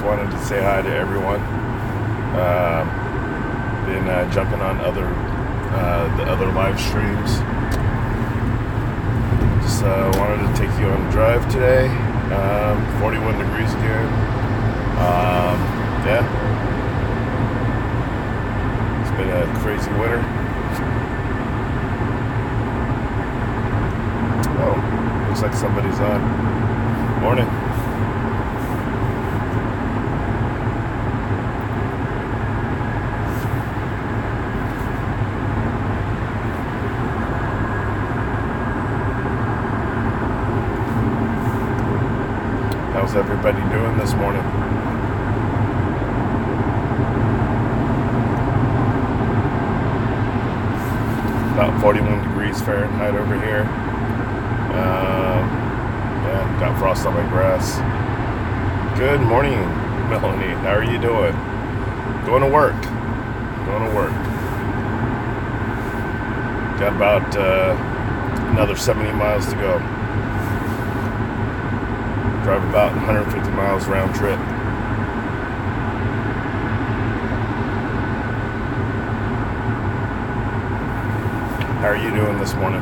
just wanted to say hi to everyone. Been jumping on the other live streams. Just wanted to take you on a drive today. 41 degrees again. Yeah. It's been a crazy winter. Oh, looks like somebody's on. Morning. How's everybody doing this morning? About 41 degrees Fahrenheit over here. Yeah, got frost on my grass. Good morning, Melanie. How are you doing? Going to work. Got about another 70 miles to go. Drive about 150 miles round trip. How are you doing this morning?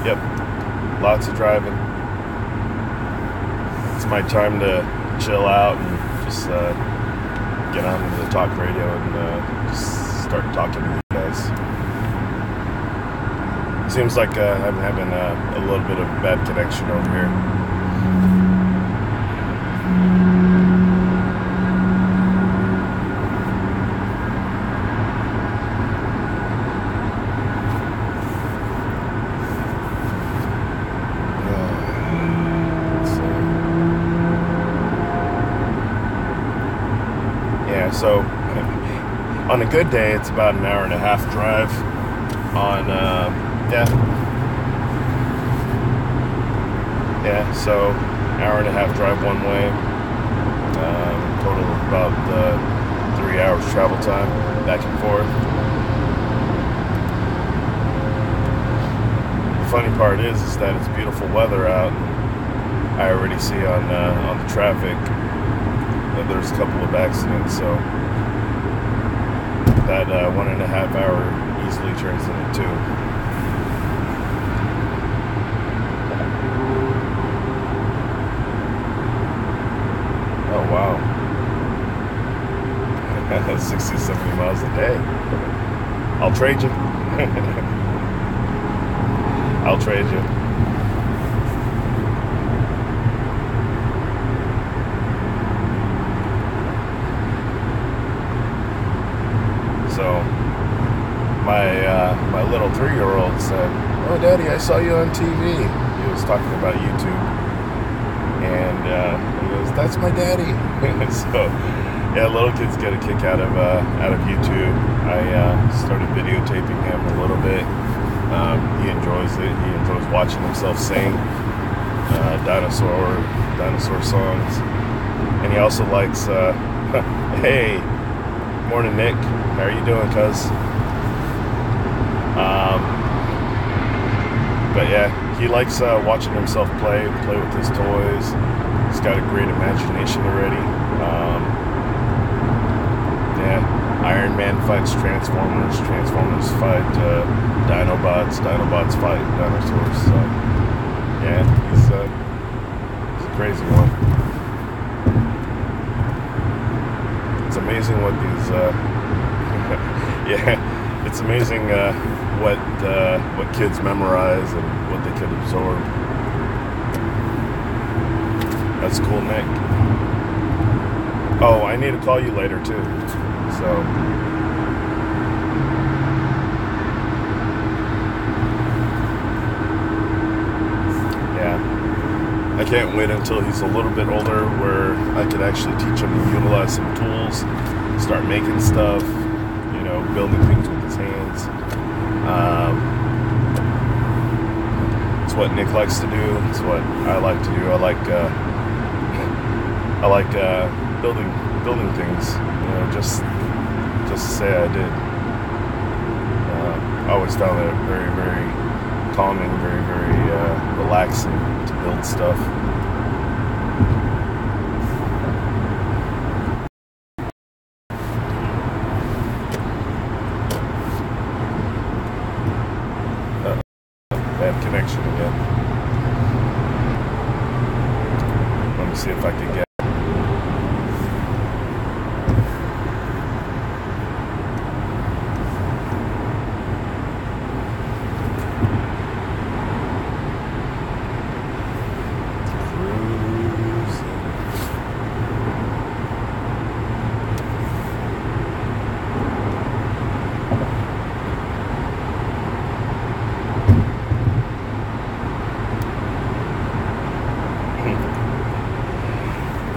Yep, lots of driving. It's my time to chill out and just get on the talk radio and just start talking to you guys. Seems like I'm having a little bit of a bad connection over here. So on a good day, it's about an hour and a half drive. So hour and a half drive one way. Total of about 3 hours travel time back and forth. The funny part is that it's beautiful weather out. I already see on the traffic that there's a couple of accidents, so that 1.5 hour easily turns into 2. Oh wow. 60, 70 miles a day. I'll trade you. I'll trade you. So my little 3-year-old said, "Oh, Daddy, I saw you on TV." He was talking about YouTube, and he goes, "That's my daddy." So yeah, little kids get a kick out of YouTube. I started videotaping him a little bit. He enjoys it. He enjoys watching himself sing dinosaur songs, and he also likes. Hey, morning, Nick. How are you doing, cuz? But yeah, he likes watching himself play with his toys. He's got a great imagination already. Iron Man fights Transformers. Transformers fight Dinobots. Dinobots fight dinosaurs. So yeah, he's a crazy one. It's amazing what these. Yeah, it's amazing what kids memorize and what they can absorb. That's cool, Nick. Oh, I need to call you later too. So yeah, I can't wait until he's a little bit older where I could actually teach him to utilize some tools, start making stuff. building things with his hands. It's what Nick likes to do. It's what I like to do. I like building things. Just to say I did. I always found it very, very calming, very, very relaxing to build stuff. Bad connection again. Let me see if I can get.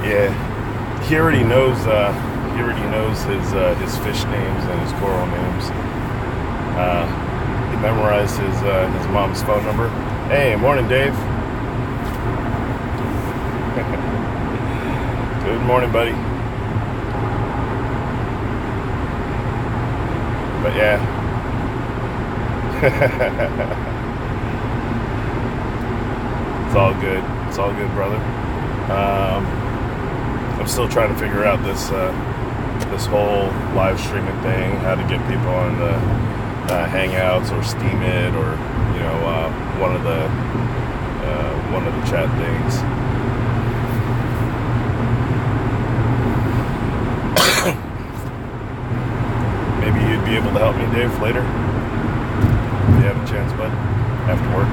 Yeah, he already knows. His fish names and his coral names. He memorized his mom's phone number. Hey, morning, Dave. Good morning, buddy. But yeah. It's all good. It's all good, brother. I'm still trying to figure out this whole live streaming thing, how to get people on the Hangouts or Steemit or one of the chat things. Maybe you'd be able to help me, Dave, later if you have a chance, bud, after work.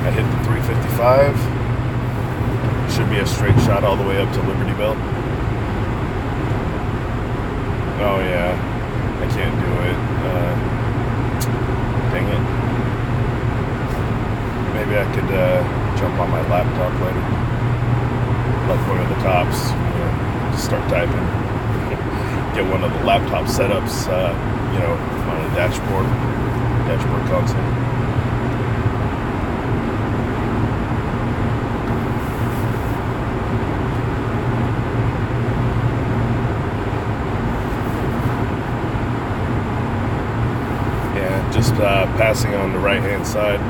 I hit the 355. Should be a straight shot all the way up to Libertyville. Oh yeah, I can't do it. Dang it. Maybe I could jump on my laptop later. Like one of the cops, just start typing. Get one of the laptop setups, on a dashboard console. Just passing on the right-hand side,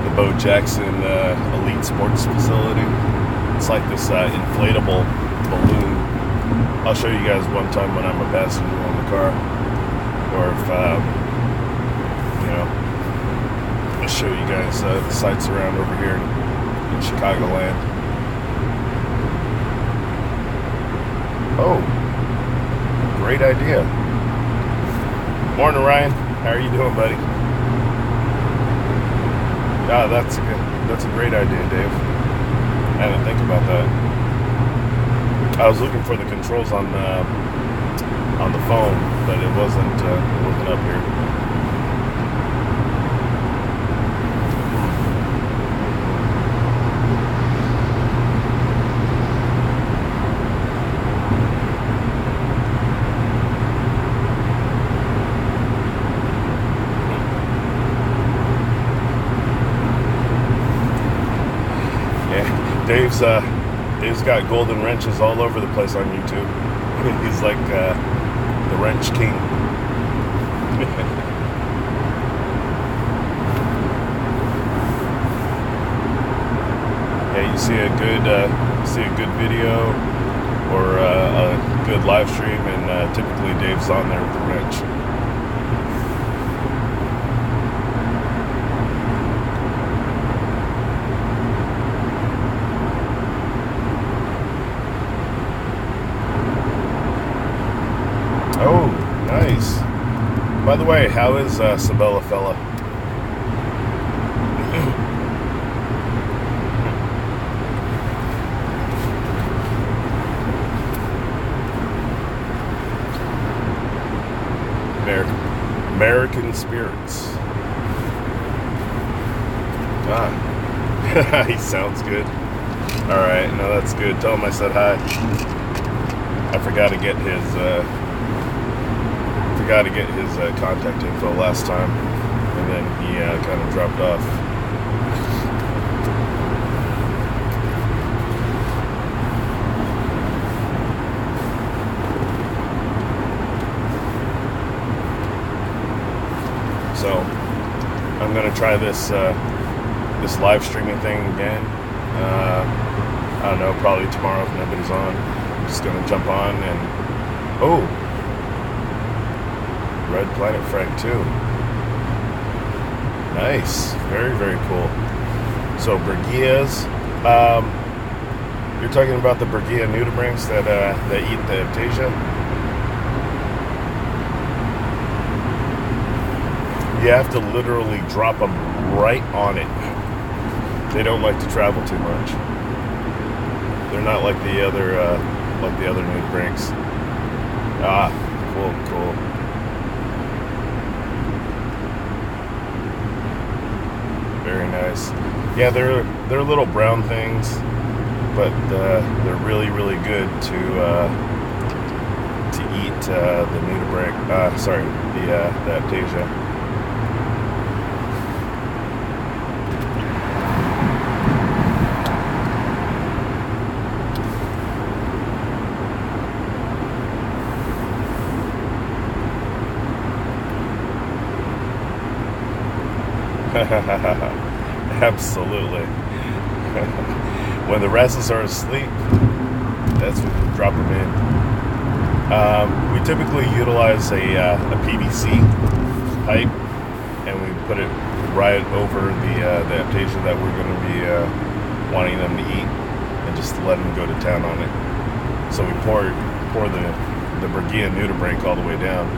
the Bo Jackson Elite Sports Facility. It's like this inflatable balloon. I'll show you guys one time when I'm a passenger in the car, or if I'll show you guys the sights around over here in Chicagoland. Oh, great idea. Morning, Ryan. How are you doing, buddy? Ah, that's a great idea, Dave. I didn't think about that. I was looking for the controls on the phone, but it wasn't up here. Dave's got golden wrenches all over the place on YouTube. He's like the wrench king. Yeah, you see a good video or a good live stream, and typically Dave's on there with the wrench. Oh, nice. By the way, how is Sabella Fella? Bear. American Spirits. He sounds good. Alright, no, that's good. Tell him I said hi. I forgot to get his contact info last time, and then he kind of dropped off. So I'm gonna try this this live streaming thing again. I don't know, probably tomorrow if nobody's on. I'm just gonna jump on and Red Planet Frank 2. Nice, very, very cool. So Bergias, you're talking about the Bergia nudibranchs that eat the Aiptasia. You have to literally drop them right on it. They don't like to travel too much. They're not like the other nudibranchs. Cool. Very nice. Yeah, they're little brown things, but they're really, really good to eat the nudibranch. The Aiptasia. Absolutely. When the rasses are asleep, that's when you drop them in. We typically utilize a PVC pipe, and we put it right over the Aiptasia that we're going to be wanting them to eat, and just let them go to town on it. So we pour the Bergia nudibranch all the way down,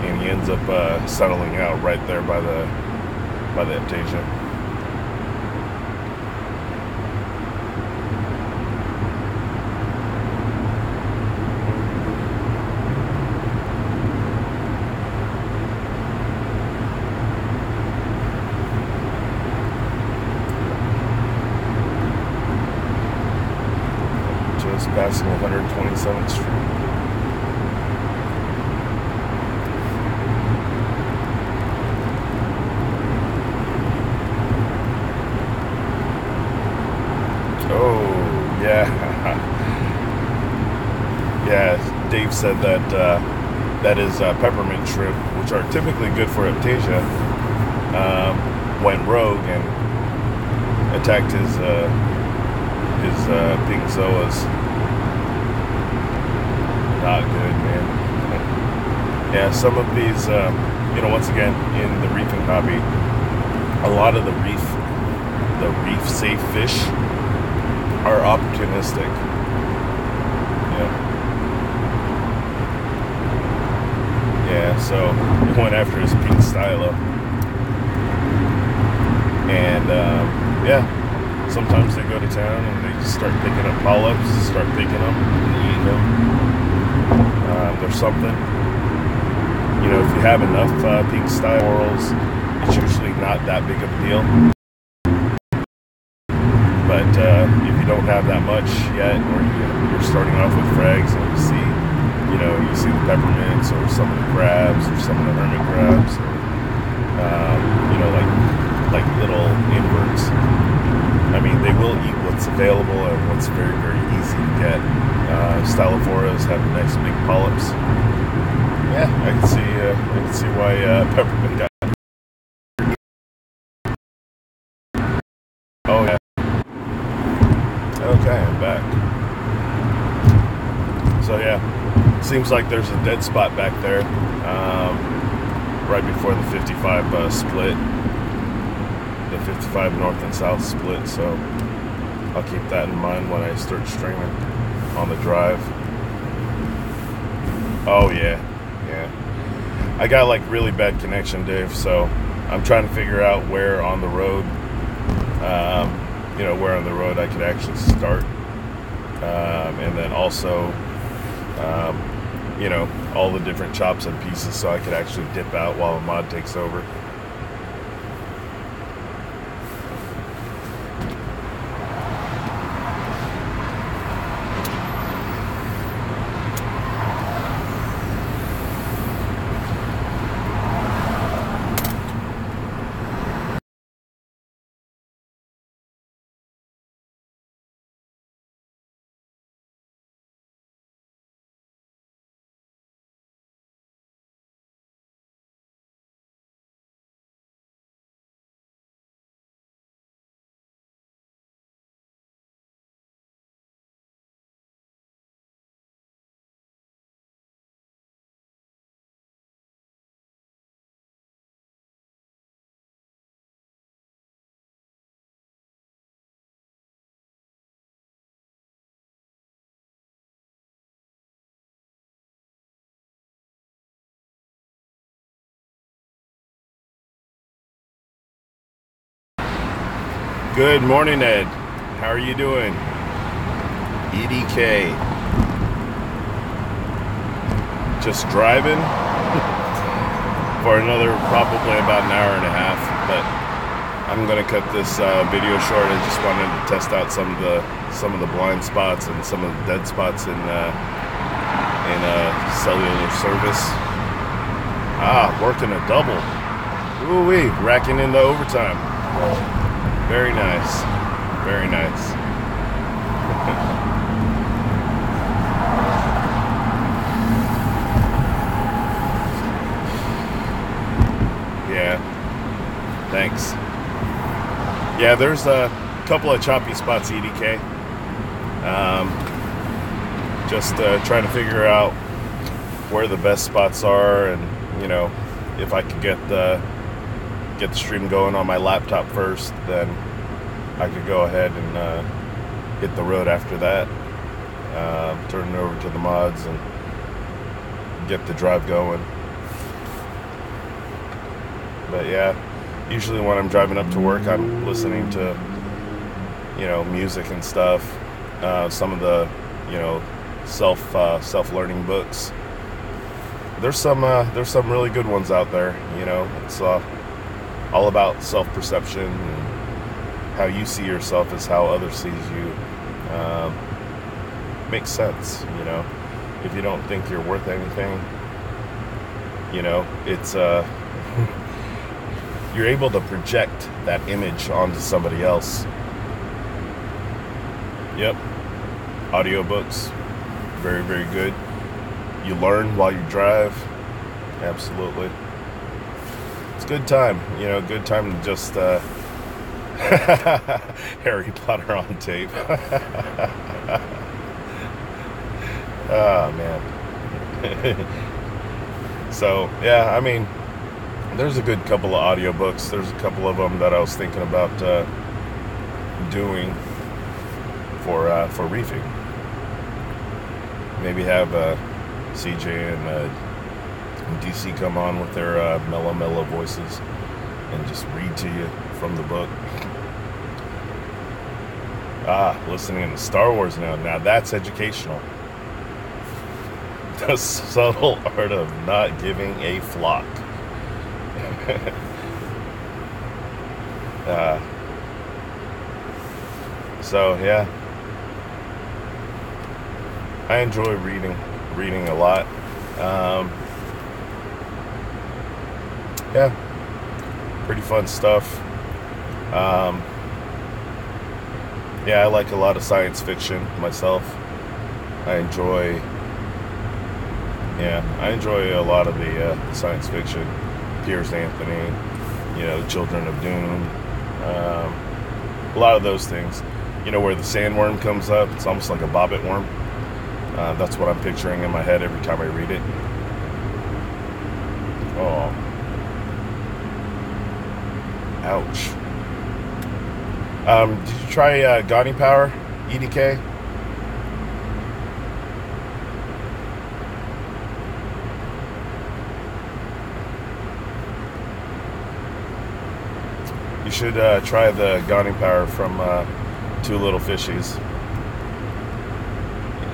and he ends up settling out right there by the Aiptasia. Just passing 127th Street. Yeah, Dave said that that is peppermint shrimp, which are typically good for Aiptasia, went rogue and attacked his pink zoas. Not good, man. Yeah, some of these, once again, in the reefing hobby, a lot of the reef safe fish are opportunistic. Yeah, so he went after his pink stylo. And sometimes they go to town and they just start picking up polyps, start picking them and eating them. There's something, if you have enough pink style corals, it's usually not that big of a deal. But if you don't have that much yet, or you're starting off with frags and you see the peppermints or some of the crabs or some of the hermit crabs, or, like little inverts. I mean, they will eat what's available and what's very, very easy to get. Stylophoras have nice big polyps. Yeah, I can see why peppermint got. Oh yeah. Okay, I'm back. So yeah, seems like there's a dead spot back there, right before the 55 split, the 55 north and south split. So I'll keep that in mind when I start streaming on the drive. Oh yeah. I got like really bad connection, Dave. So I'm trying to figure out where on the road, where on the road I could actually start, and then also, all the different chops and pieces so I could actually dip out while a mod takes over. Good morning, Ed. How are you doing? EDK. Just driving for another probably about an hour and a half, but I'm gonna cut this video short. I just wanted to test out some of the blind spots and some of the dead spots in cellular service. Working a double. Ooh-wee, racking in the overtime. Very nice. Very nice. Yeah. Thanks. Yeah, there's a couple of choppy spots, EDK. Just trying to figure out where the best spots are, and if I could get the stream going on my laptop first, then I could go ahead and hit the road after that, turn it over to the mods and get the drive going. But yeah, usually when I'm driving up to work, I'm listening to music and stuff, some of the self-learning books. There's some really good ones out there. It's all about self-perception and how you see yourself is how others sees you. Makes sense, if you don't think you're worth anything, it's you're able to project that image onto somebody else. Yep. Audiobooks, very, very good. You learn while you drive. Absolutely. It's a good time, good time to just Harry Potter on tape. Oh man. So yeah, I mean, there's a good couple of audiobooks. There's a couple of them that I was thinking about doing for reefing. Maybe have CJ and DC come on with their mellow voices and just read to you from the book. Listening to Star Wars now. Now that's educational. The subtle art of not giving a flock. So yeah, I enjoy reading a lot. Yeah, pretty fun stuff. Yeah, I like a lot of science fiction myself. I enjoy a lot of the science fiction. Piers Anthony, Children of Dune, a lot of those things. Where the sandworm comes up, it's almost like a bobbit worm. That's what I'm picturing in my head every time I read it. Oh. Ouch. Did you try Gaudy Power, EDK? You should try the Gaudy Power from Two Little Fishies.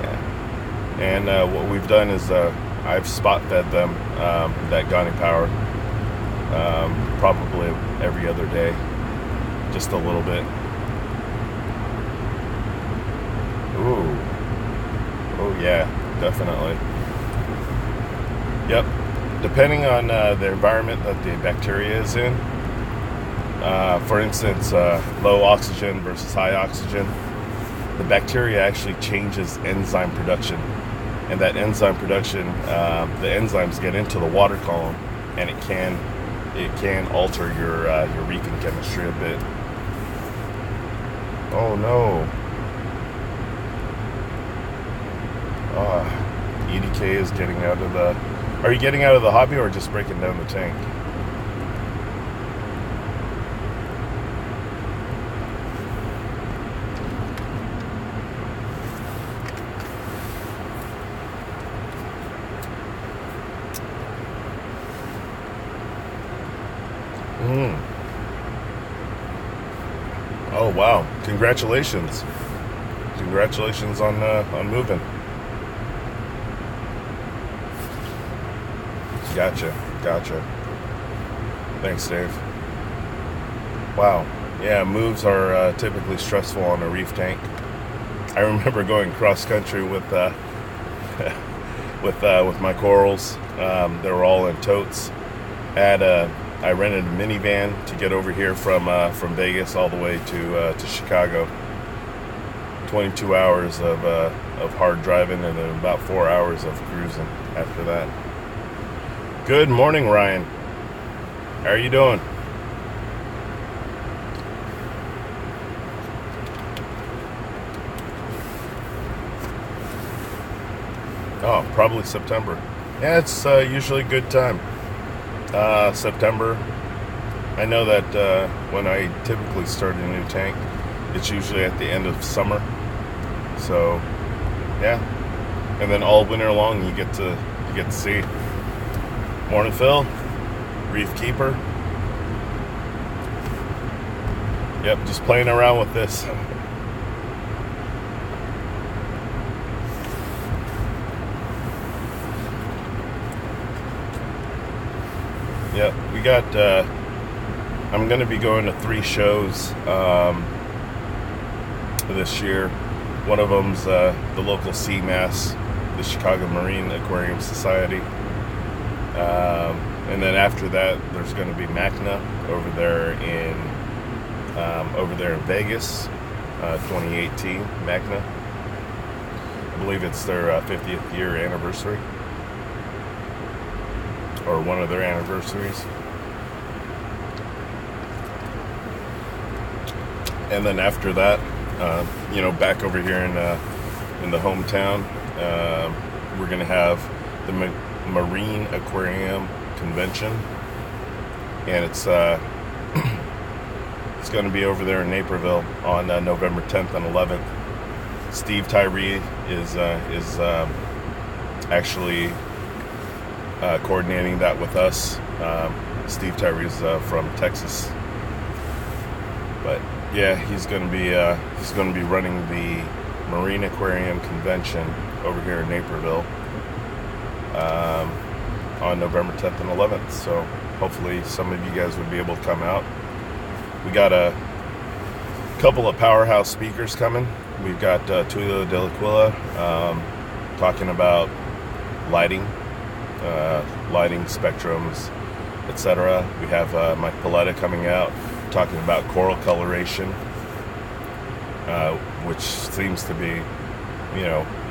Yeah. And what we've done is I've spot fed them that Gagne Power probably every other day, just a little bit. Ooh, oh yeah, definitely. Yep. Depending on the environment that the bacteria is in, for instance, low oxygen versus high oxygen, the bacteria actually changes enzyme production. And that enzyme production, the enzymes get into the water column, and it can alter your reefing chemistry a bit. Oh no. EDK is getting out of the... Are you getting out of the hobby or just breaking down the tank? Oh wow! Congratulations! Congratulations on moving. Gotcha. Thanks, Dave. Wow. Yeah, moves are typically stressful on a reef tank. I remember going cross country with with my corals. They were all in totes. I rented a minivan to get over here from Vegas all the way to Chicago. 22 hours of hard driving, and then about 4 hours of cruising after that. Good morning, Ryan. How are you doing? Oh, probably September. Yeah, it's usually a good time. September. I know that when I typically start a new tank, it's usually at the end of summer. So, yeah. And then all winter long, you get to see. Morning, Phil. Reef Keeper. Yep, just playing around with this. Yep, we got, I'm going to be going to 3 shows this year. One of them's the local CMAS, the Chicago Marine Aquarium Society. And then after that, there's going to be MACNA over there in Vegas, 2018 MACNA. I believe it's their 50th year anniversary, or one of their anniversaries. And then after that, back over here in the hometown, we're going to have the Marine Aquarium Convention, and it's going to be over there in Naperville on November 10th and 11th. Steve Tyree is actually coordinating that with us. Steve Tyree is from Texas, but yeah, he's going to be running the Marine Aquarium Convention over here in Naperville on November 10th and 11th. So hopefully some of you guys would be able to come out. We got a couple of powerhouse speakers coming. We've got Tulio Dell'Aquila talking about lighting spectrums, etc. We have Mike Paletta coming out talking about coral coloration, which seems to be,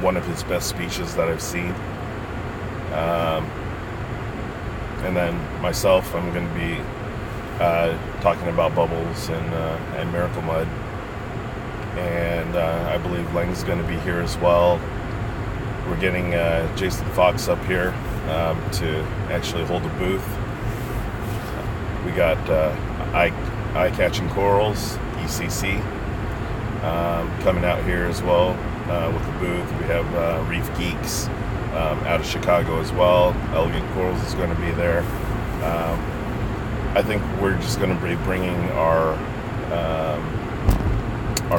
one of his best speeches that I've seen. And then myself, I'm going to be talking about bubbles and Miracle Mud. And I believe Lang's going to be here as well. We're getting Jason Fox up here to actually hold a booth. We got Eye-Catching Corals, ECC, coming out here as well with the booth. We have Reef Geeks out of Chicago as well. Elegant Corals is going to be there. I think we're just going to be bringing our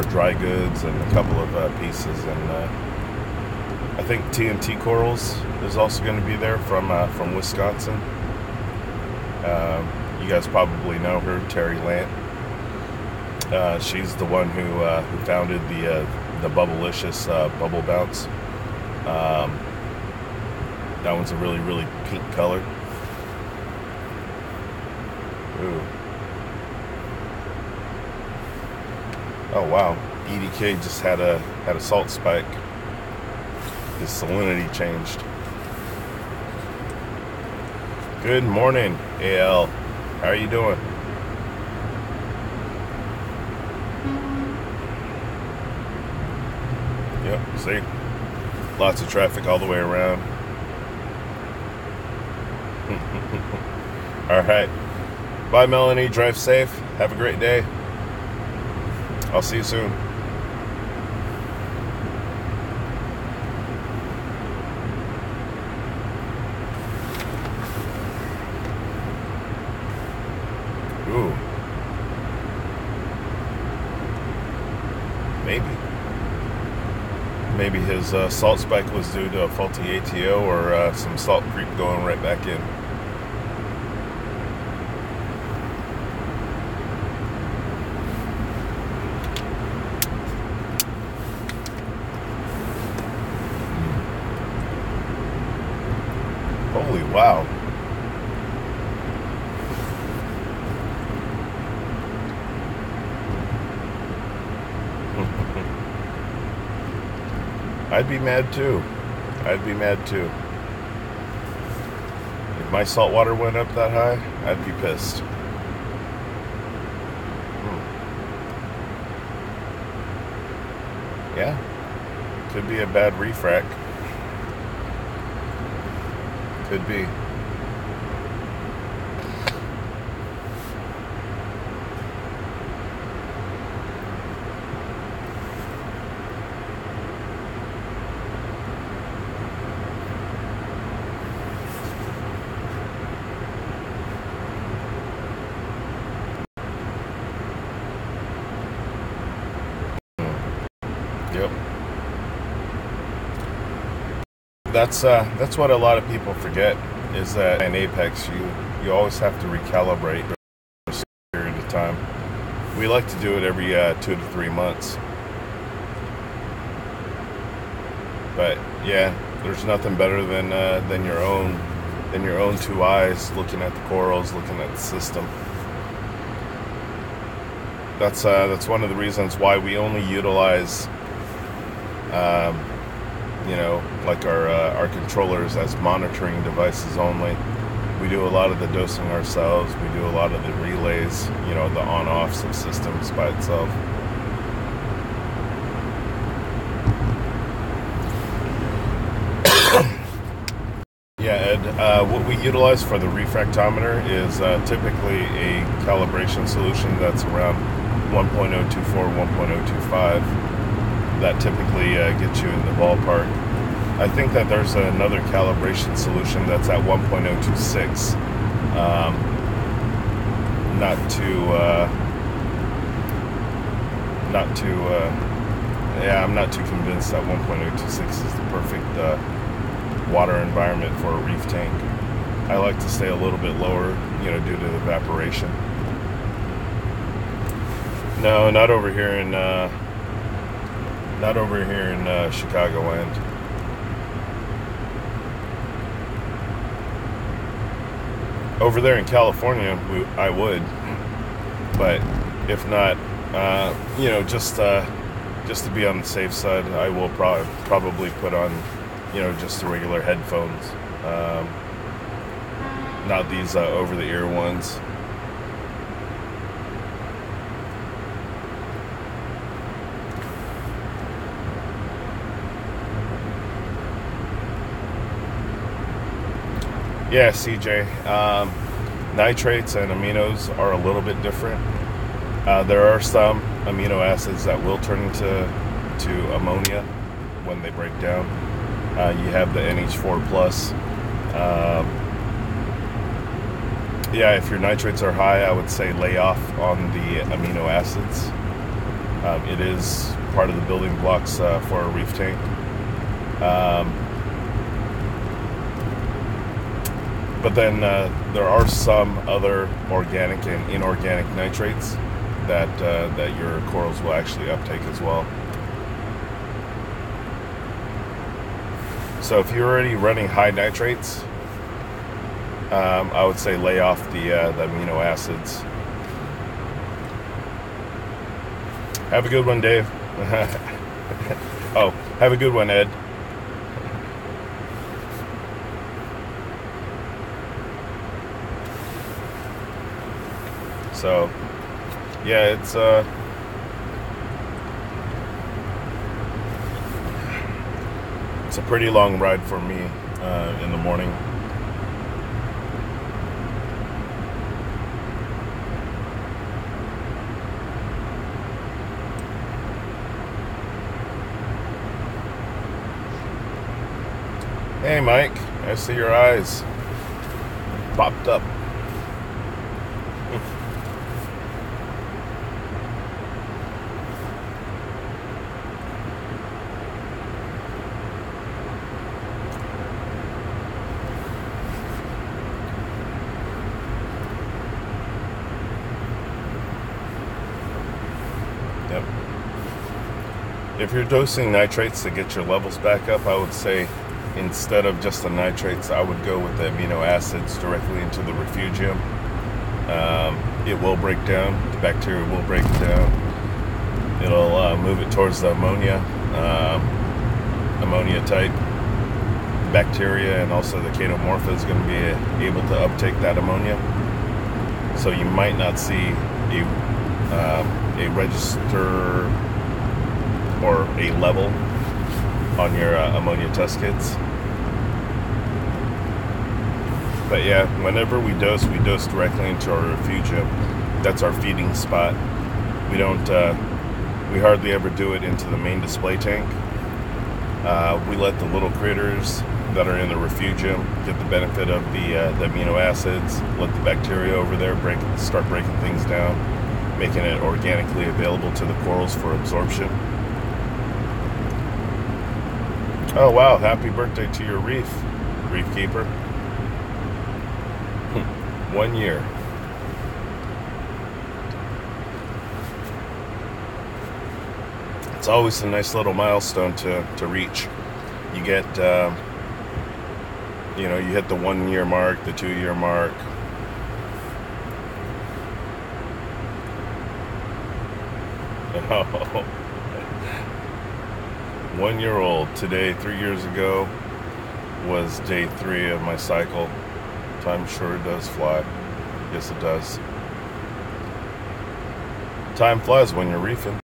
dry goods and a couple of pieces, and I think TNT Corals is also going to be there from Wisconsin. You guys probably know her, Terry Lant. She's the one who founded the Bubblicious Bubble Bounce. That one's a really, really pink color. Ooh. Oh wow, EDK just had a salt spike. His salinity changed. Good morning, AL. How are you doing? Yep, see? Lots of traffic all the way around. Alright. Bye, Melanie. Drive safe. Have a great day. I'll see you soon. Ooh. Maybe his salt spike was due to a faulty ATO or some salt creep going right back in. Holy wow. I'd be mad too. I'd be mad too. If my salt water went up that high, I'd be pissed. Yeah. Could be a bad refrac. Could be. Yep. That's what a lot of people forget, is that in Apex you always have to recalibrate for a period of time. We like to do it every 2 to 3 months. But yeah, there's nothing better than your own two eyes looking at the corals, looking at the system. That's one of the reasons why we only utilize like our controllers as monitoring devices only. We do a lot of the dosing ourselves. We do a lot of the relays, the on-offs of systems by itself. Yeah, Ed, what we utilize for the refractometer is typically a calibration solution that's around 1.024, 1.025. That typically gets you in the ballpark. I think that there's another calibration solution that's at 1.026. I'm not too convinced that 1.026 is the perfect water environment for a reef tank. I like to stay a little bit lower, due to evaporation. No, not over here in Chicago end. Over there in California, I would, but if not, just to be on the safe side, I will probably put on, just the regular headphones, not these over-the-ear ones. Yeah, CJ. Nitrates and aminos are a little bit different. There are some amino acids that will turn into ammonia when they break down. You have the NH4 plus. Yeah, if your nitrates are high, I would say lay off on the amino acids. It is part of the building blocks for a reef tank. Um, but then there are some other organic and inorganic nitrates that your corals will actually uptake as well. So if you're already running high nitrates, I would say lay off the amino acids. Have a good one, Dave. Oh, have a good one, Ed. So, yeah, it's a pretty long ride for me in the morning. Hey, Mike, I see your eyes popped up. Yep. If you're dosing nitrates to get your levels back up, I would say instead of just the nitrates, I would go with the amino acids directly into the refugium. It will break down. The bacteria will break it down. It'll move it towards the ammonia type bacteria, and also the chaetomorpha is going to be able to uptake that ammonia. So you might not see a register or a level on your ammonia test kits. But yeah, whenever we dose directly into our refugium. That's our feeding spot. We hardly ever do it into the main display tank. We let the little critters that are in the refugium get the benefit of the amino acids, let the bacteria over there start breaking things down, making it organically available to the corals for absorption. Oh wow, happy birthday to your reef keeper. 1 year. It's always a nice little milestone to reach. You get, you hit the 1 year mark, the 2 year mark. Oh. 1 year old. Today, 3 years ago, was day 3 of my cycle. Time sure does fly. Yes, it does. Time flies when you're reefing.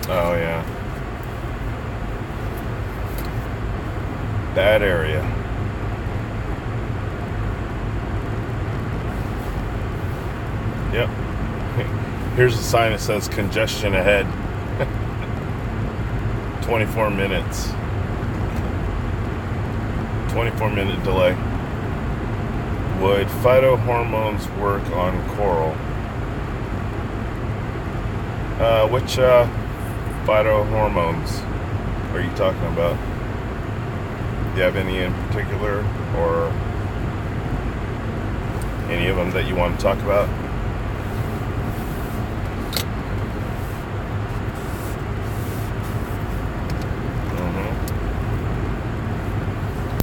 Oh yeah, that area. Yep. Here's a sign that says congestion ahead. 24 minutes. 24-minute delay. Would phytohormones work on coral? Which phytohormones are you talking about? Do you have any in particular, or any of them that you want to talk about?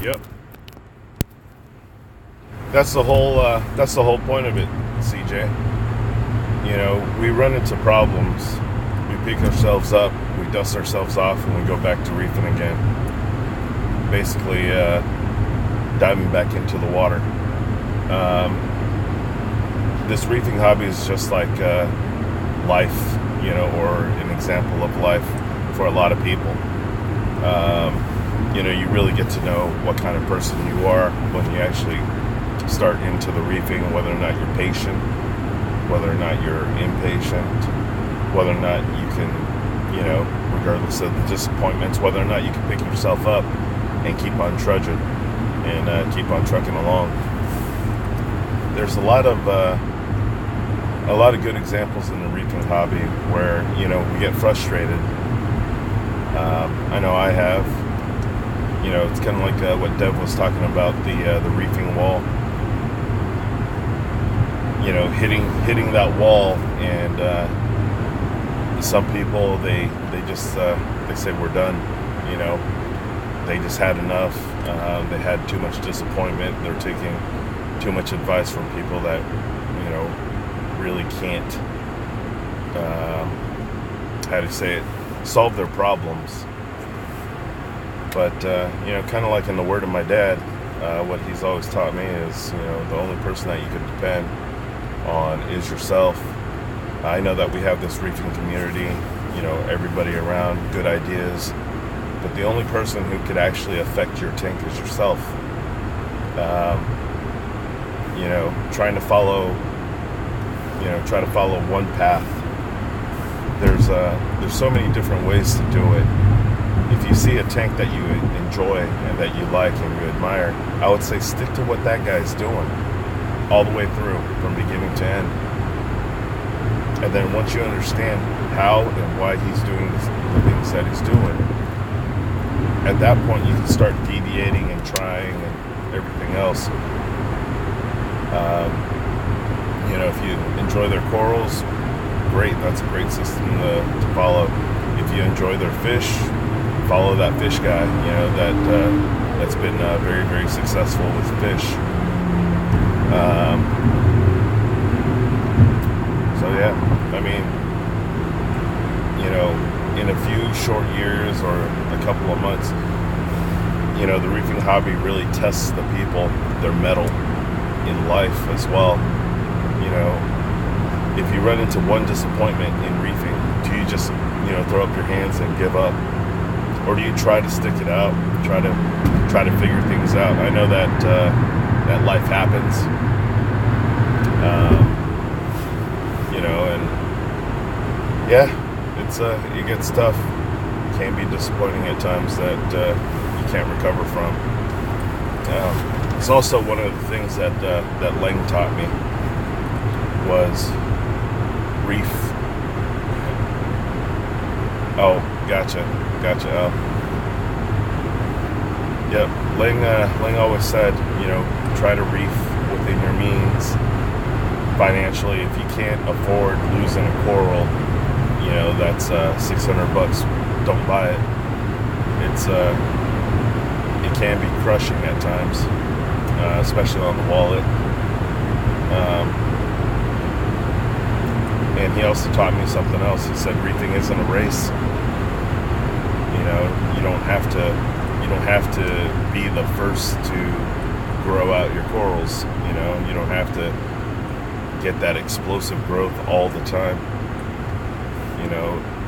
Yep. That's the whole point of it, CJ. We run into problems. We pick ourselves up, we dust ourselves off, and we go back to reefing again. Basically, diving back into the water. This reefing hobby is just like life, or an example of life for a lot of people. You really get to know what kind of person you are when you actually start into the reefing, whether or not you're patient, whether or not you're impatient, whether or not you can, regardless of the disappointments, whether or not you can pick yourself up and keep on trudging and keep on trucking along. There's a lot of good examples in the reefing hobby where we get frustrated. I know I have. It's kind of like what Dev was talking about, the reefing wall. Hitting that wall, and some people they just they say we're done. They just had enough. They had too much disappointment. They're taking too much advice from people that really can't solve their problems. But kind of like in the word of my dad, what he's always taught me is the only person that you can depend on is yourself. I know that we have this reefing community, everybody around, good ideas, but the only person who could actually affect your tank is yourself. Trying to follow one path. There's so many different ways to do it. If you see a tank that you enjoy and that you like and you admire, I would say stick to what that guy's doing all the way through, from beginning to end. And then once you understand how and why he's doing the things that he's doing, at that point you can start deviating and trying and everything else. If you enjoy their corals, great, that's a great system to follow. If you enjoy their fish, follow that fish guy, that's been very, very successful with fish. In a few short years or a couple of months, the reefing hobby really tests the people, their mettle in life as well. If you run into one disappointment in reefing, do you just throw up your hands and give up, or do you try to stick it out, try to figure things out? I know that that life happens, and it gets tough. It can be disappointing at times that you can't recover from. It's also one of the things that Lang taught me was reef. Oh, gotcha. Yep. Lang always said, try to reef within your means financially. If you can't afford losing a coral, that's $600. Don't buy it. It can be crushing at times, especially on the wallet. And he also taught me something else. He said reefing isn't a race. You don't have to be the first to grow out your corals. You don't have to get that explosive growth all the time.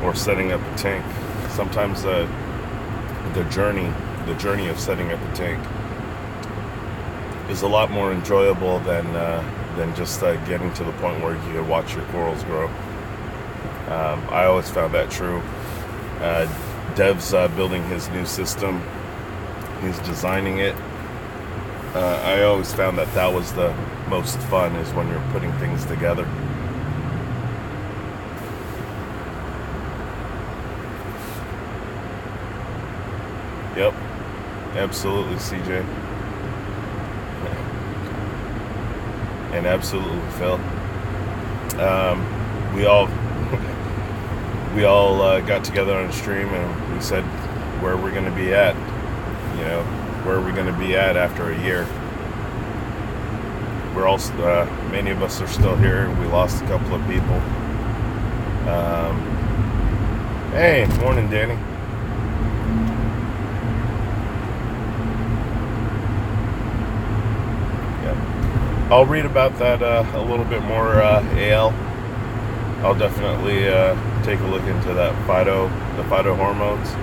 Or setting up a tank. Sometimes the journey of setting up a tank is a lot more enjoyable than just getting to the point where you can watch your corals grow. I always found that true. Dev's building his new system. He's designing it. I always found that was the most fun, is when you're putting things together. Yep, absolutely, CJ. And absolutely, Phil. We all got together on a stream and we said where we're going to be at. Where are we going to be at after a year? We're all, many of us are still here. We lost a couple of people. Hey, morning, Danny. I'll read about that a little bit more, AL. I'll definitely take a look into the phytohormones.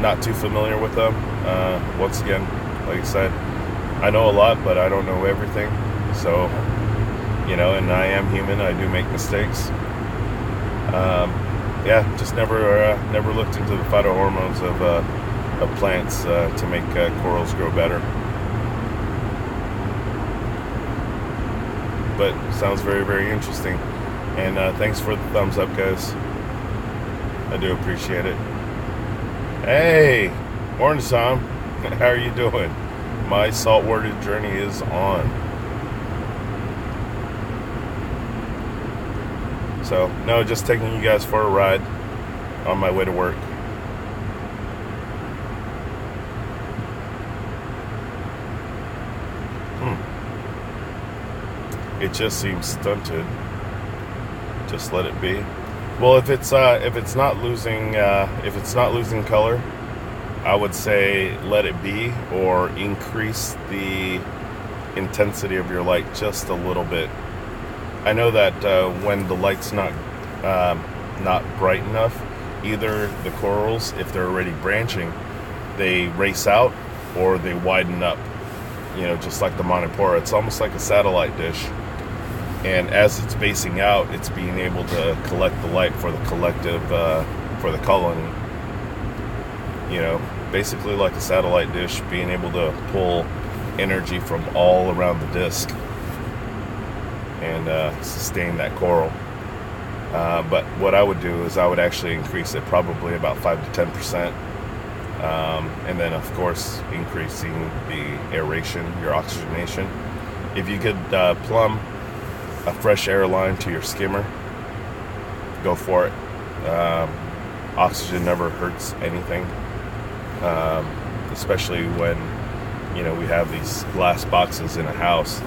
Not too familiar with them. Once again, like I said, I know a lot, but I don't know everything. So And I am human. I do make mistakes. Yeah, just never looked into the phytohormones of plants to make corals grow better. But sounds very, very interesting. And thanks for the thumbs up, guys. I do appreciate it. Hey, morning, Tom. How are you doing? My saltwater journey is on. So, no, just taking you guys for a ride on my way to work. It just seems stunted. Just let it be. Well, if it's not losing color, I would say let it be, or increase the intensity of your light just a little bit. I know that when the light's not bright enough, either the corals, if they're already branching, they race out or they widen up. Just like the Monopora, it's almost like a satellite dish. And as it's spacing out, it's being able to collect the light for the collective, for the colony. Basically like a satellite dish, being able to pull energy from all around the disc and sustain that coral. But what I would do is I would actually increase it probably about 5 to 10%. And then, of course, increasing the aeration, your oxygenation. If you could plumb a fresh air line to your skimmer, go for it. Oxygen never hurts anything, especially when we have these glass boxes in a house